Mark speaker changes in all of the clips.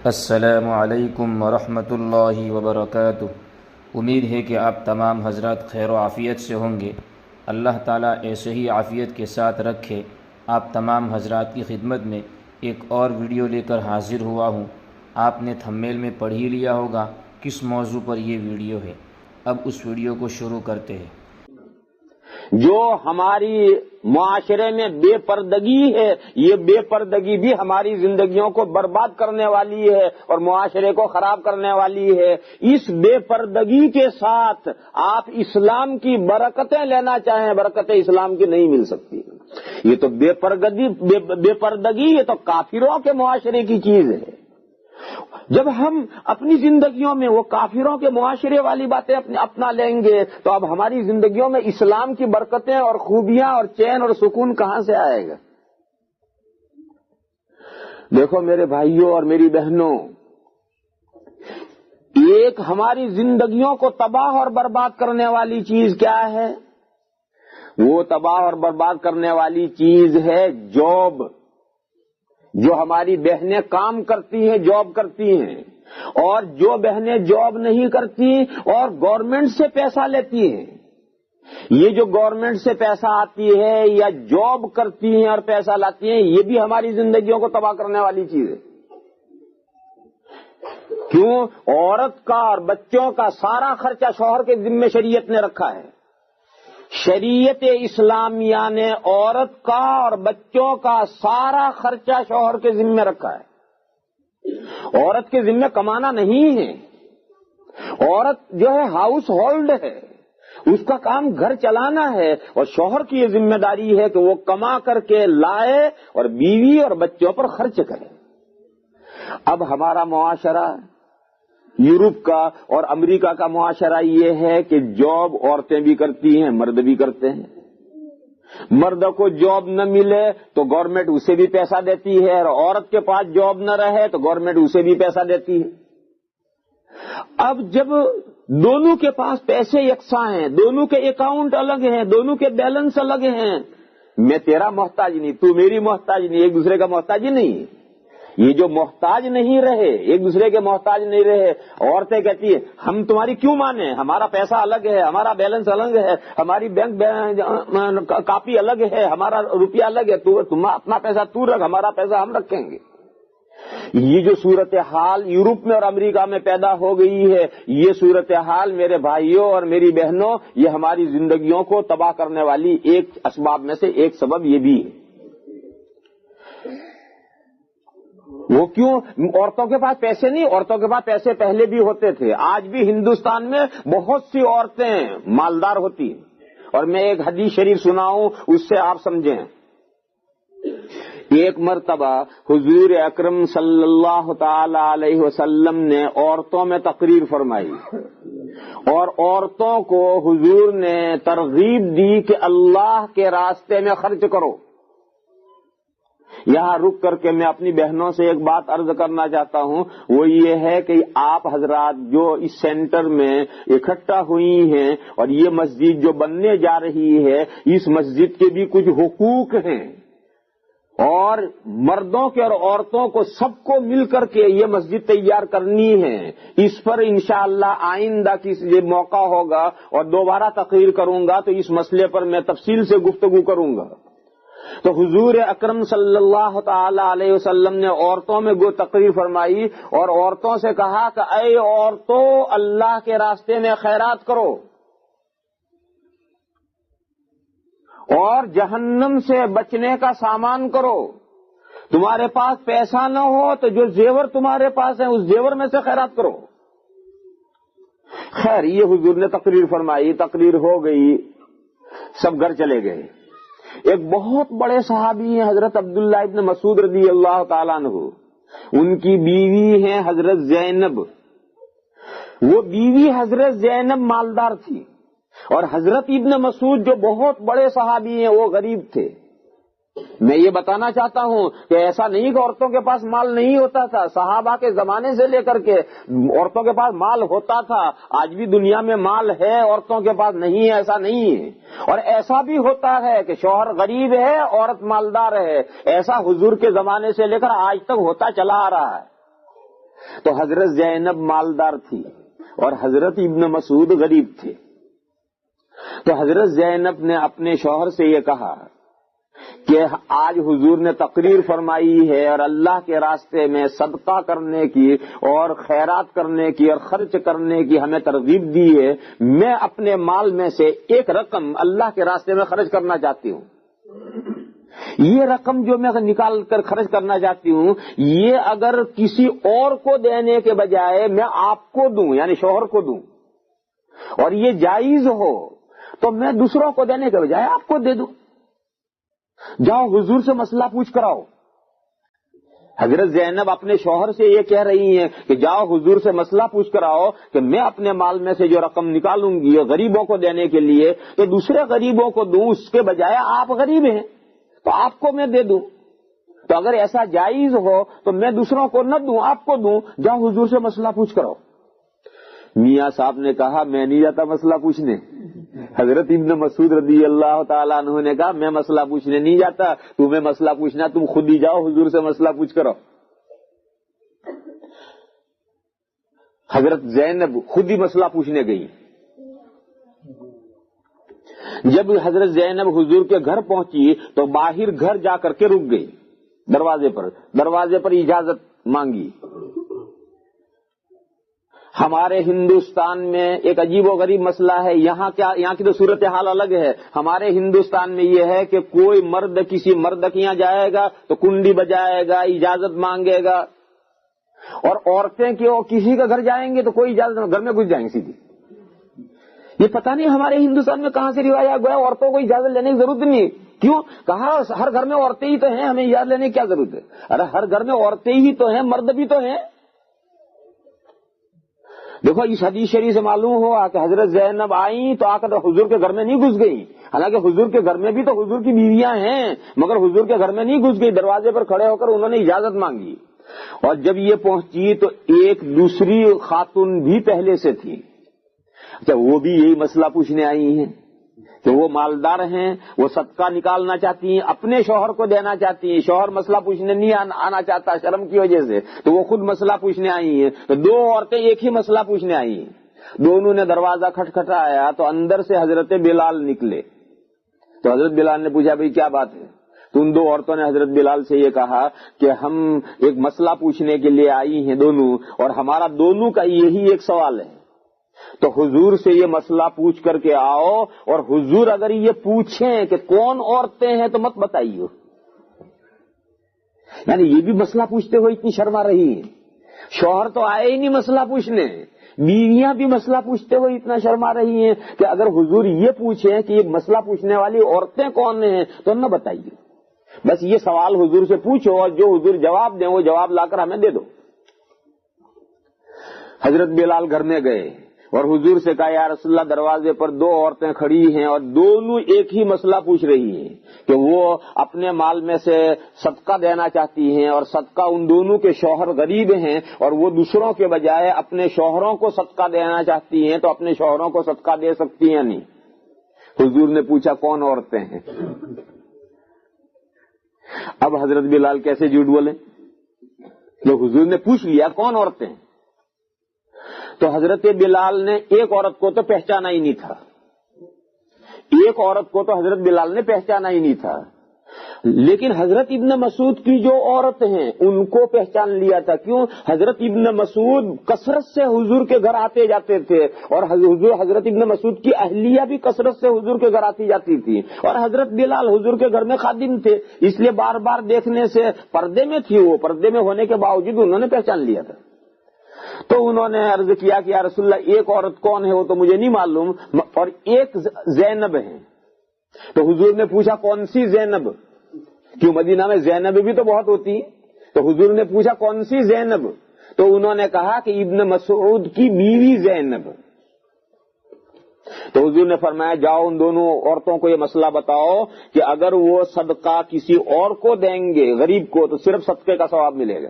Speaker 1: السلام علیکم ورحمۃ اللہ وبرکاتہ۔ امید ہے کہ آپ تمام حضرات خیر و عافیت سے ہوں گے۔ اللہ تعالیٰ ایسے ہی عافیت کے ساتھ رکھے۔ آپ تمام حضرات کی خدمت میں ایک اور ویڈیو لے کر حاضر ہوا ہوں۔ آپ نے تھمبنیل میں پڑھ ہی لیا ہوگا کس موضوع پر یہ ویڈیو ہے۔ اب اس ویڈیو کو شروع کرتے ہیں۔
Speaker 2: جو ہماری معاشرے میں بے پردگی ہے، یہ بے پردگی بھی ہماری زندگیوں کو برباد کرنے والی ہے اور معاشرے کو خراب کرنے والی ہے۔ اس بے پردگی کے ساتھ آپ اسلام کی برکتیں لینا چاہیں، برکتیں اسلام کی نہیں مل سکتی۔ یہ تو بے پردگی یہ تو کافروں کے معاشرے کی چیز ہے۔ جب ہم اپنی زندگیوں میں وہ کافروں کے معاشرے والی باتیں اپنا لیں گے تو اب ہماری زندگیوں میں اسلام کی برکتیں اور خوبیاں اور چین اور سکون کہاں سے آئے گا؟ دیکھو میرے بھائیوں اور میری بہنوں، ایک ہماری زندگیوں کو تباہ اور برباد کرنے والی چیز کیا ہے؟ وہ تباہ اور برباد کرنے والی چیز ہے جاب۔ جو ہماری بہنیں کام کرتی ہیں، جاب کرتی ہیں، اور جو بہنیں جاب نہیں کرتی اور گورنمنٹ سے پیسہ لیتی ہیں، یہ جو گورنمنٹ سے پیسہ آتی ہے یا جاب کرتی ہیں اور پیسہ لاتی ہیں، یہ بھی ہماری زندگیوں کو تباہ کرنے والی چیز ہے۔ کیوں؟ عورت کا اور بچوں کا سارا خرچہ شوہر کے ذمہ شریعت نے رکھا ہے۔ شریعت اسلامیہ نے عورت کا اور بچوں کا سارا خرچہ شوہر کے ذمہ رکھا ہے۔ عورت کے ذمہ کمانا نہیں ہے۔ عورت جو ہے ہاؤس ہولڈ ہے، اس کا کام گھر چلانا ہے، اور شوہر کی یہ ذمہ داری ہے کہ وہ کما کر کے لائے اور بیوی اور بچوں پر خرچ کرے۔ اب ہمارا معاشرہ، یورپ کا اور امریکہ کا معاشرہ یہ ہے کہ جاب عورتیں بھی کرتی ہیں، مرد بھی کرتے ہیں۔ مرد کو جاب نہ ملے تو گورنمنٹ اسے بھی پیسہ دیتی ہے، اور عورت کے پاس جاب نہ رہے تو گورنمنٹ اسے بھی پیسہ دیتی ہے۔ اب جب دونوں کے پاس پیسے یکساں ہیں، دونوں کے اکاؤنٹ الگ ہیں، دونوں کے بیلنس الگ ہیں، میں تیرا محتاج نہیں، تو میری محتاج نہیں، ایک دوسرے کا محتاج ہی نہیں۔ یہ جو محتاج نہیں رہے، ایک دوسرے کے محتاج نہیں رہے، عورتیں کہتی ہیں ہم تمہاری کیوں مانیں، ہمارا پیسہ الگ ہے، ہمارا بیلنس الگ ہے، ہماری بینک کاپی الگ ہے، ہمارا روپیہ الگ ہے، تم اپنا پیسہ تو رکھ، ہمارا پیسہ ہم رکھیں گے۔ یہ جو صورتحال یورپ میں اور امریکہ میں پیدا ہو گئی ہے، یہ صورتحال میرے بھائیوں اور میری بہنوں، یہ ہماری زندگیوں کو تباہ کرنے والی ایک اسباب میں سے ایک سبب یہ بھی ہے۔ وہ کیوں؟ عورتوں کے پاس پیسے نہیں، عورتوں کے پاس پیسے پہلے بھی ہوتے تھے، آج بھی ہندوستان میں بہت سی عورتیں مالدار ہوتی ہیں، اور میں ایک حدیث شریف سناؤں اس سے آپ سمجھیں۔ ایک مرتبہ حضور اکرم صلی اللہ تعالی علیہ وسلم نے عورتوں میں تقریر فرمائی، اور عورتوں کو حضور نے ترغیب دی کہ اللہ کے راستے میں خرچ کرو۔ یہاں رک کر کے میں اپنی بہنوں سے ایک بات عرض کرنا چاہتا ہوں، وہ یہ ہے کہ آپ حضرات جو اس سینٹر میں اکٹھا ہوئی ہیں اور یہ مسجد جو بننے جا رہی ہے، اس مسجد کے بھی کچھ حقوق ہیں، اور مردوں کے اور عورتوں کو سب کو مل کر کے یہ مسجد تیار کرنی ہے۔ اس پر انشاءاللہ آئندہ کسی موقع ہوگا اور دوبارہ تقریر کروں گا تو اس مسئلے پر میں تفصیل سے گفتگو کروں گا۔ تو حضور اکرم صلی اللہ تعالی علیہ وسلم نے عورتوں میں وہ تقریر فرمائی اور عورتوں سے کہا کہ اے عورتوں، اللہ کے راستے میں خیرات کرو، اور جہنم سے بچنے کا سامان کرو۔ تمہارے پاس پیسہ نہ ہو تو جو زیور تمہارے پاس ہے اس زیور میں سے خیرات کرو۔ خیر، یہ حضور نے تقریر فرمائی، تقریر ہو گئی، سب گھر چلے گئے۔ ایک بہت بڑے صحابی ہیں حضرت عبداللہ ابن مسعود رضی اللہ تعالیٰ عنہ، ان کی بیوی ہیں حضرت زینب۔ وہ بیوی حضرت زینب مالدار تھی، اور حضرت ابن مسعود جو بہت بڑے صحابی ہیں وہ غریب تھے۔ میں یہ بتانا چاہتا ہوں کہ ایسا نہیں کہ عورتوں کے پاس مال نہیں ہوتا تھا، صحابہ کے زمانے سے لے کر کے عورتوں کے پاس مال ہوتا تھا۔ آج بھی دنیا میں مال ہے، عورتوں کے پاس نہیں ہے ایسا نہیں ہے، اور ایسا بھی ہوتا ہے کہ شوہر غریب ہے، عورت مالدار ہے، ایسا حضور کے زمانے سے لے کر آج تک ہوتا چلا آ رہا ہے۔ تو حضرت زینب مالدار تھی اور حضرت ابن مسعود غریب تھے. تو حضرت زینب نے اپنے شوہر سے یہ کہا کہ آج حضور نے تقریر فرمائی ہے اور اللہ کے راستے میں صدقہ کرنے کی اور خیرات کرنے کی اور خرچ کرنے کی ہمیں ترغیب دی ہے. میں اپنے مال میں سے ایک رقم اللہ کے راستے میں خرچ کرنا چاہتی ہوں. یہ رقم جو میں نکال کر خرچ کرنا چاہتی ہوں، یہ اگر کسی اور کو دینے کے بجائے میں آپ کو دوں، یعنی شوہر کو دوں، اور یہ جائز ہو تو میں دوسروں کو دینے کے بجائے آپ کو دے دوں. جاؤ حضور سے مسئلہ پوچھ کر آؤ. حضرت زینب اپنے شوہر سے یہ کہہ رہی ہیں کہ جاؤ حضور سے مسئلہ پوچھ کر آؤ کہ میں اپنے مال میں سے جو رقم نکالوں گی غریبوں کو دینے کے لیے تو دوسرے غریبوں کو دوں، اس کے بجائے آپ غریب ہیں تو آپ کو میں دے دوں. تو اگر ایسا جائز ہو تو میں دوسروں کو نہ دوں، آپ کو دوں. جاؤ حضور سے مسئلہ پوچھ کر آؤ. میاں صاحب نے کہا میں نہیں جاتا مسئلہ پوچھنے. حضرت ابن مسعود رضی اللہ تعالیٰ عنہ نے کہا میں مسئلہ پوچھنے نہیں جاتا، تمہیں مسئلہ پوچھنا تم خود ہی جاؤ حضور سے مسئلہ پوچھ کر آؤ. حضرت زینب خود ہی مسئلہ پوچھنے گئی. جب حضرت زینب حضور کے گھر پہنچی تو باہر گھر جا کر کے رک گئی. دروازے پر اجازت مانگی. ہمارے ہندوستان میں ایک عجیب و غریب مسئلہ ہے. یہاں کی تو صورتحال الگ ہے. ہمارے ہندوستان میں یہ ہے کہ کوئی مرد کسی مرد کے یہاں جائے گا تو کنڈی بجائے گا، اجازت مانگے گا، اور عورتیں کسی کا گھر جائیں گے تو کوئی اجازت، گھر میں گھس جائیں گے سیدھی. یہ پتہ نہیں ہمارے ہندوستان میں کہاں سے رواج گیا عورتوں کو اجازت لینے کی ضرورت نہیں. کیوں؟ کہا ہر گھر میں عورتیں ہی تو ہیں، ہمیں اجازت لینے کی کیا ضرورت ہے؟ ارے ہر گھر میں عورتیں ہی تو ہیں، مرد بھی تو ہیں. دیکھو اس حدیث شریف سے معلوم ہوا کہ حضرت زینب آئیں تو آ کر حضور کے گھر میں نہیں گھس گئی. حالانکہ حضور کے گھر میں بھی تو حضور کی بیویاں ہیں، مگر حضور کے گھر میں نہیں گھس گئی. دروازے پر کھڑے ہو کر انہوں نے اجازت مانگی. اور جب یہ پہنچی تو ایک دوسری خاتون بھی پہلے سے تھی. اچھا وہ بھی یہی مسئلہ پوچھنے آئی ہیں کہ وہ مالدار ہیں، وہ صدقہ نکالنا چاہتی ہیں، اپنے شوہر کو دینا چاہتی ہیں. شوہر مسئلہ پوچھنے نہیں آنا چاہتا شرم کی وجہ سے، تو وہ خود مسئلہ پوچھنے آئی ہیں. تو دو عورتیں ایک ہی مسئلہ پوچھنے آئی ہیں. دونوں نے دروازہ کھٹکھٹایا تو اندر سے حضرت بلال نکلے. تو حضرت بلال نے پوچھا بھئی کیا بات ہے؟ تو ان دو عورتوں نے حضرت بلال سے یہ کہا کہ ہم ایک مسئلہ پوچھنے کے لیے آئی ہیں دونوں، اور ہمارا دونوں کا یہی ایک سوال ہے. تو حضور سے یہ مسئلہ پوچھ کر کے آؤ، اور حضور اگر یہ پوچھیں کہ کون عورتیں ہیں تو مت بتائیے. یعنی یہ بھی مسئلہ پوچھتے ہوئے اتنی شرما رہی ہیں. شوہر تو آئے ہی نہیں مسئلہ پوچھنے، بیویاں بھی مسئلہ پوچھتے ہوئے اتنا شرما رہی ہیں کہ اگر حضور یہ پوچھیں کہ یہ مسئلہ پوچھنے والی عورتیں کون ہیں تو نہ بتائیے. بس یہ سوال حضور سے پوچھو اور جو حضور جواب دیں وہ جواب لا کر ہمیں دے دو. حضرت بلال گھر میں گئے اور حضور سے کہا یا رسول اللہ دروازے پر دو عورتیں کھڑی ہیں اور دونوں ایک ہی مسئلہ پوچھ رہی ہیں کہ وہ اپنے مال میں سے صدقہ دینا چاہتی ہیں، اور صدقہ ان دونوں کے شوہر غریب ہیں اور وہ دوسروں کے بجائے اپنے شوہروں کو صدقہ دینا چاہتی ہیں، تو اپنے شوہروں کو صدقہ دے سکتی ہیں نہیں. حضور نے پوچھا کون عورتیں ہیں؟ اب حضرت بلال کیسے جھوٹ بولیں؟ تو حضور نے پوچھ لیا کون عورتیں ہیں. تو حضرت بلال نے ایک عورت کو تو پہچانا ہی نہیں تھا. ایک عورت کو تو حضرت بلال نے پہچانا ہی نہیں تھا، لیکن حضرت ابن مسعود کی جو عورت ہیں ان کو پہچان لیا تھا. کیوں؟ حضرت ابن مسعود کثرت سے حضور کے گھر آتے جاتے تھے، اور حضرت ابن مسعود کی اہلیہ بھی کثرت سے حضور کے گھر آتی جاتی تھی، اور حضرت بلال حضور کے گھر میں خادم تھے، اس لیے بار بار دیکھنے سے پردے میں تھی، وہ پردے میں ہونے کے باوجود انہوں نے پہچان لیا تھا. تو انہوں نے عرض کیا کہ یا رسول اللہ ایک عورت کون ہے وہ تو مجھے نہیں معلوم، اور ایک زینب ہے. تو حضور نے پوچھا کون سی زینب؟ کیوں مدینہ میں زینب بھی تو بہت ہوتی. تو حضور نے پوچھا کون سی زینب؟ تو انہوں نے کہا کہ ابن مسعود کی بیوی زینب. تو حضور نے فرمایا جاؤ ان دونوں عورتوں کو یہ مسئلہ بتاؤ کہ اگر وہ صدقہ کسی اور کو دیں گے غریب کو تو صرف صدقے کا ثواب ملے گا،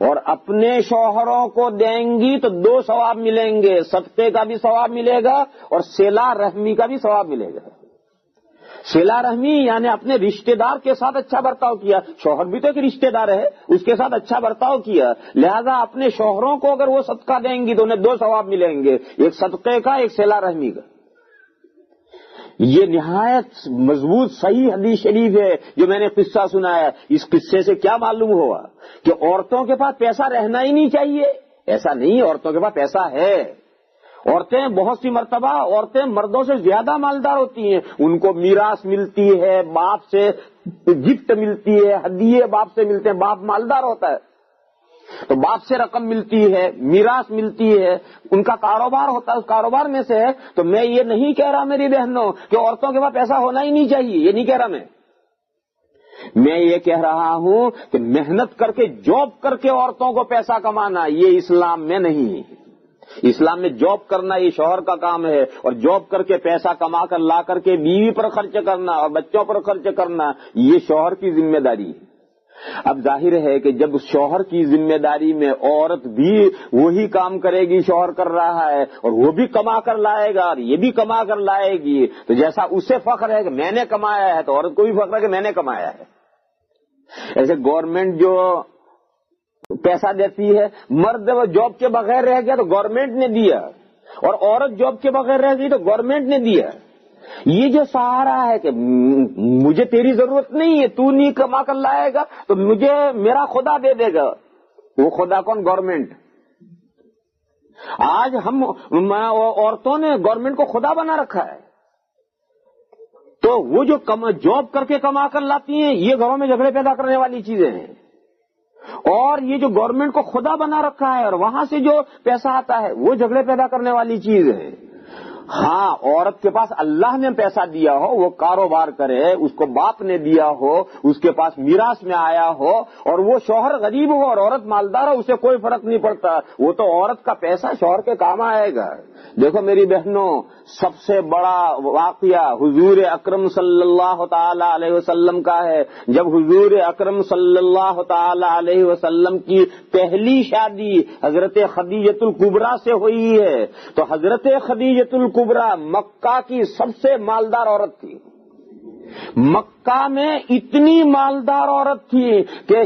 Speaker 2: اور اپنے شوہروں کو دیں گی تو 2 ثواب ملیں گے، صدقے کا بھی ثواب ملے گا اور صلہ رحمی کا بھی ثواب ملے گا. صلہ رحمی یعنی اپنے رشتہ دار کے ساتھ اچھا برتاؤ کیا. شوہر بھی تو ایک رشتہ دار ہے, اس کے ساتھ اچھا برتاؤ کیا. لہذا اپنے شوہروں کو اگر وہ صدقہ دیں گی تو انہیں 2 ثواب ملیں گے, ایک صدقے کا, ایک صلہ رحمی کا. یہ نہایت مضبوط صحیح حدیث شریف ہے جو میں نے قصہ سنایا. اس قصے سے کیا معلوم ہوا کہ عورتوں کے پاس پیسہ رہنا ہی نہیں چاہیے. ایسا نہیں, عورتوں کے پاس پیسہ ہے. عورتیں بہت سی مرتبہ عورتیں مردوں سے زیادہ مالدار ہوتی ہیں. ان کو میراث ملتی ہے, باپ سے گفٹ ملتی ہے, ہدیے باپ سے ملتے ہیں. باپ مالدار ہوتا ہے تو باپ سے رقم ملتی ہے, میراث ملتی ہے, ان کا کاروبار ہوتا ہے, اس کاروبار میں سے ہے. تو میں یہ نہیں کہہ رہا میری بہنوں کہ عورتوں کے پاس پیسہ ہونا ہی نہیں چاہیے, یہ نہیں کہہ رہا. میں یہ کہہ رہا ہوں کہ محنت کر کے, جاب کر کے عورتوں کو پیسہ کمانا یہ اسلام میں نہیں. اسلام میں جاب کرنا یہ شوہر کا کام ہے, اور جاب کر کے پیسہ کما کر لا کر کے بیوی پر خرچ کرنا اور بچوں پر خرچ کرنا یہ شوہر کی ذمہ داری ہے. اب ظاہر ہے کہ جب شوہر کی ذمہ داری میں عورت بھی وہی کام کرے گی شوہر کر رہا ہے, اور وہ بھی کما کر لائے گا اور یہ بھی کما کر لائے گی, تو جیسا اسے فخر ہے کہ میں نے کمایا ہے تو عورت کو بھی فخر ہے کہ میں نے کمایا ہے. ایسے گورنمنٹ جو پیسہ دیتی ہے, مرد وہ جاب کے بغیر رہ گیا تو گورنمنٹ نے دیا, اور عورت جاب کے بغیر رہ گئی تو گورنمنٹ نے دیا. یہ جو سہارا ہے کہ مجھے تیری ضرورت نہیں ہے, تو نہیں کما کر لائے گا تو مجھے میرا خدا دے دے گا. وہ خدا کون؟ گورنمنٹ. آج ہم عورتوں نے گورنمنٹ کو خدا بنا رکھا ہے. تو وہ جو جاب کر کے کما کر لاتی ہیں یہ گھروں میں جھگڑے پیدا کرنے والی چیزیں ہیں. اور یہ جو گورنمنٹ کو خدا بنا رکھا ہے اور وہاں سے جو پیسہ آتا ہے وہ جھگڑے پیدا کرنے والی چیز ہے. ہاں, عورت کے پاس اللہ نے پیسہ دیا ہو, وہ کاروبار کرے, اس کو باپ نے دیا ہو, اس کے پاس میراث میں آیا ہو, اور وہ شوہر غریب ہو اور عورت مالدار ہو, اسے کوئی فرق نہیں پڑتا. وہ تو عورت کا پیسہ شوہر کے کام آئے گا. دیکھو میری بہنوں, سب سے بڑا واقعہ حضور اکرم صلی اللہ تعالی علیہ وسلم کا ہے. جب حضور اکرم صلی اللہ تعالی علیہ وسلم کی پہلی شادی حضرت خدیجۃ الکبریٰ سے ہوئی ہے, تو حضرت خدیجۃ الکبریٰ مکہ کی سب سے مالدار عورت تھی. مکہ میں اتنی مالدار عورت تھی کہ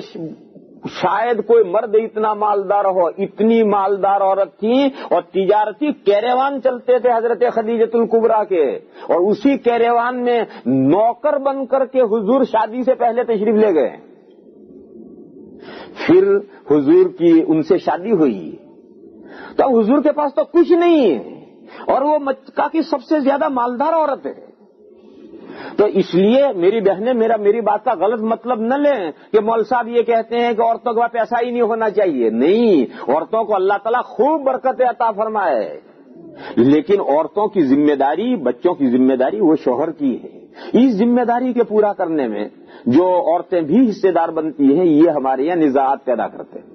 Speaker 2: شاید کوئی مرد اتنا مالدار ہو, اتنی مالدار عورت تھی. اور تجارتی کیریوان چلتے تھے حضرت خدیجۃ الکبریٰ کے, اور اسی کیریوان میں نوکر بن کر کے حضور شادی سے پہلے تشریف لے گئے. پھر حضور کی ان سے شادی ہوئی تو حضور کے پاس تو کچھ نہیں ہے, اور وہ مکہ کی سب سے زیادہ مالدار عورت ہے. تو اس لیے میری بہنیں میری بات کا غلط مطلب نہ لیں کہ مول صاحب یہ کہتے ہیں کہ عورتوں کے پاس پیسہ ہی نہیں ہونا چاہیے. نہیں, عورتوں کو اللہ تعالیٰ خوب برکتیں عطا فرمائے, لیکن عورتوں کی ذمہ داری, بچوں کی ذمہ داری وہ شوہر کی ہے. اس ذمہ داری کے پورا کرنے میں جو عورتیں بھی حصے دار بنتی ہیں یہ ہمارے یہاں نزاعات پیدا کرتے ہیں.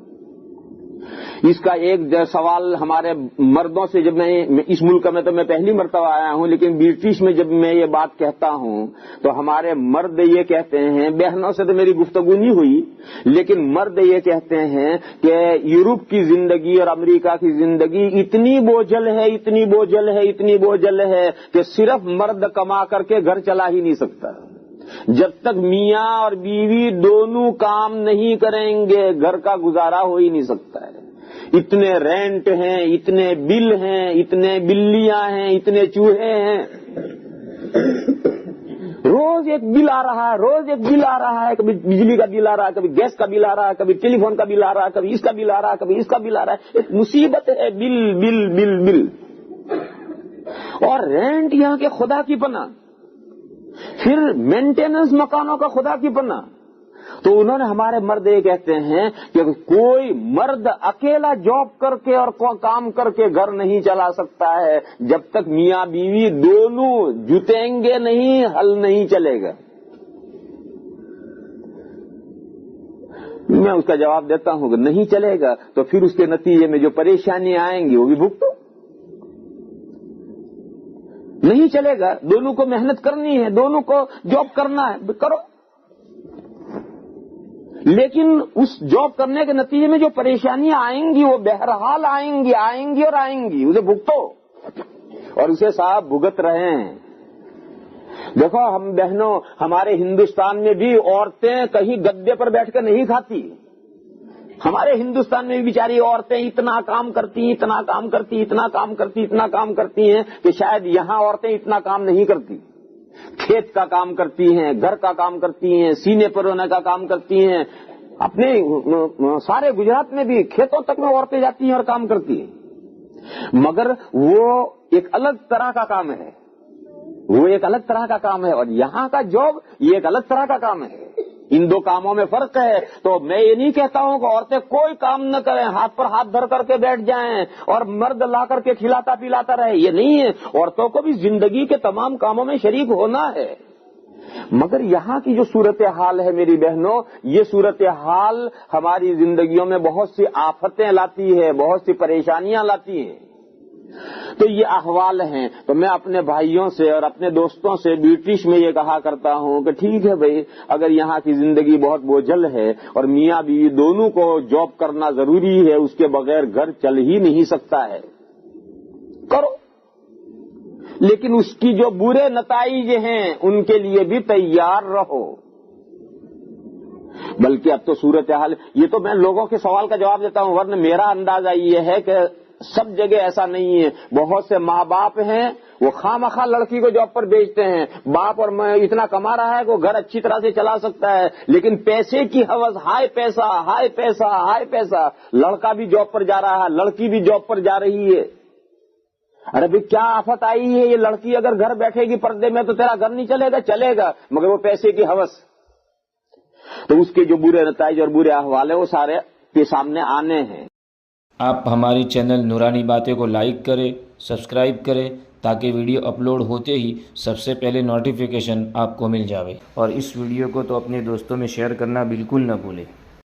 Speaker 2: اس کا ایک سوال ہمارے مردوں سے, جب میں اس ملک میں تو میں پہلی مرتبہ آیا ہوں, لیکن برٹش میں جب میں یہ بات کہتا ہوں تو ہمارے مرد یہ کہتے ہیں, بہنوں سے تو میری گفتگو نہیں ہوئی, لیکن مرد یہ کہتے ہیں کہ یورپ کی زندگی اور امریکہ کی زندگی اتنی بوجھل ہے, اتنی بوجھل ہے, اتنی بوجھل ہے کہ صرف مرد کما کر کے گھر چلا ہی نہیں سکتا. جب تک میاں اور بیوی دونوں کام نہیں کریں گے گھر کا گزارا ہو ہی نہیں سکتا ہے. اتنے رینٹ ہیں, اتنے بل ہیں, اتنے بلیاں ہیں, اتنے چوہے ہیں, روز ایک بل آ رہا ہے, روز ایک بل آ رہا ہے. کبھی بجلی کا بل آ رہا ہے, کبھی گیس کا بل آ رہا ہے, کبھی ٹیلی فون کا بل آ رہا ہے, کبھی اس کا بل آ رہا ہے, کبھی اس کا بل آ رہا ہے. ایک مصیبت ہے, بل بل بل بل. اور رینٹ یہاں کے خدا کی پناہ, پھر مینٹیننس مکانوں کا خدا کی پناہ. تو انہوں نے ہمارے مرد یہ کہتے ہیں کہ کوئی مرد اکیلا جاب کر کے اور کام کر کے گھر نہیں چلا سکتا ہے جب تک میاں بیوی دونوں جتیں گے نہیں, حل نہیں چلے گا. میں اس کا جواب دیتا ہوں کہ نہیں چلے گا تو پھر اس کے نتیجے میں جو پریشانیاں آئیں گی وہ بھی بھگتو. نہیں چلے گا, دونوں کو محنت کرنی ہے, دونوں کو جاب کرنا ہے, کرو. لیکن اس جاب کرنے کے نتیجے میں جو پریشانیاں آئیں گی وہ بہرحال آئیں گی, آئیں گی اور آئیں گی. اسے بھگتو اور اسے صاحب بھگت رہے ہیں. دیکھو ہم بہنوں، ہمارے ہندوستان میں بھی عورتیں کہیں گدے پر بیٹھ کر نہیں کھاتی. ہمارے ہندوستان میں بھی بیچاری عورتیں اتنا کام کرتی ہیں کہ شاید یہاں عورتیں اتنا کام نہیں کرتی. کھیت کا کام کرتی ہیں، گھر کا کام کرتی ہیں، سینے پر رونے کا کام کرتی ہیں. اپنے سارے گجرات میں بھی کھیتوں تک میں عورتیں جاتی ہیں اور کام کرتی ہیں. مگر وہ ایک الگ طرح کا کام ہے، اور یہاں کا جاب یہ ایک الگ طرح کا کام ہے. ان دو کاموں میں فرق ہے. تو میں یہ نہیں کہتا ہوں کہ عورتیں کوئی کام نہ کریں، ہاتھ پر ہاتھ دھر کر کے بیٹھ جائیں اور مرد لا کر کے کھلاتا پلاتا رہے، یہ نہیں ہے. عورتوں کو بھی زندگی کے تمام کاموں میں شریک ہونا ہے. مگر یہاں کی جو صورتحال ہے میری بہنوں، یہ صورتحال ہماری زندگیوں میں بہت سی آفتیں لاتی ہے، بہت سی پریشانیاں لاتی ہیں. تو یہ احوال ہیں. تو میں اپنے بھائیوں سے اور اپنے دوستوں سے برٹش میں یہ کہا کرتا ہوں کہ ٹھیک ہے بھائی، اگر یہاں کی زندگی بہت بوجھل ہے اور میاں بیوی دونوں کو جاب کرنا ضروری ہے، اس کے بغیر گھر چل ہی نہیں سکتا ہے، کرو. لیکن اس کی جو برے نتائج ہیں ان کے لیے بھی تیار رہو. بلکہ اب تو صورتحال، یہ تو میں لوگوں کے سوال کا جواب دیتا ہوں، ورنہ میرا اندازہ یہ ہے کہ سب جگہ ایسا نہیں ہے. بہت سے ماں باپ ہیں وہ خواہ لڑکی کو جاب پر بھیجتے ہیں. باپ اور میں اتنا کما رہا ہے کہ وہ گھر اچھی طرح سے چلا سکتا ہے، لیکن پیسے کی ہوس، ہائی پیسہ. لڑکا بھی جاب پر جا رہا ہے، لڑکی بھی جاب پر جا رہی ہے. ارے بھائی کیا آفت آئی ہے؟ یہ لڑکی اگر گھر بیٹھے گی پردے میں تو تیرا گھر نہیں چلے گا، مگر وہ پیسے کی ہوس. تو اس کے جو برے نتائج اور برے احوال ہیں وہ سارے کے سامنے آنے ہیں.
Speaker 1: آپ ہماری چینل نورانی باتیں کو لائک کریں، سبسکرائب کریں تاکہ ویڈیو اپلوڈ ہوتے ہی سب سے پہلے نوٹیفیکیشن آپ کو مل جاوے. اور اس ویڈیو کو تو اپنے دوستوں میں شیئر کرنا بالکل نہ بھولیں.